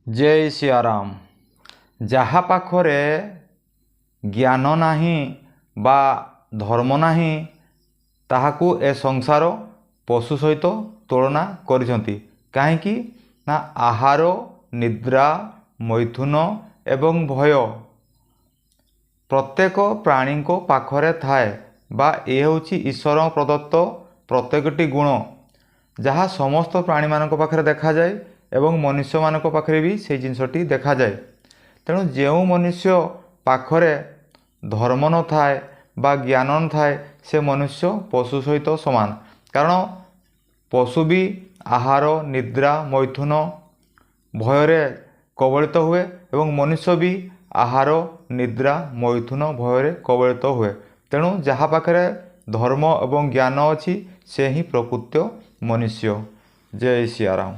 जय सियाराम। जहा पाखरे ज्ञान नाही बा धर्म नाही ताहाकू ए संसार पशु सहित तुलना करिसंती। काहेकि ना आहार निद्रा मैथुन एवं भय प्रत्येक प्राणी को पाखरे थाए बा ए होची ईश्वर प्रदत्त प्रत्येकटी गुण जहाँ समस्त प्राणी मानक पाखरे देखा जाए एवं मनुष्य मानक पाखरे भी से जिनसटी देखा जाए। तेणु जो मनुष्य पाखरे धर्म न थाए बा ज्ञान न थाए से मनुष्य पशु सहित समान। कारण पशु भी आहार निद्रा मैथुन भୟରେ कबलित हुए एवं मनुष्य भी आहार निद्रा मैथुन भୟରେ कबलित हुए। तेणु जहाँ पाखरे धर्म एवं ज्ञान अच्छी से ही प्रकृत मनुष्य। जय सियाराम।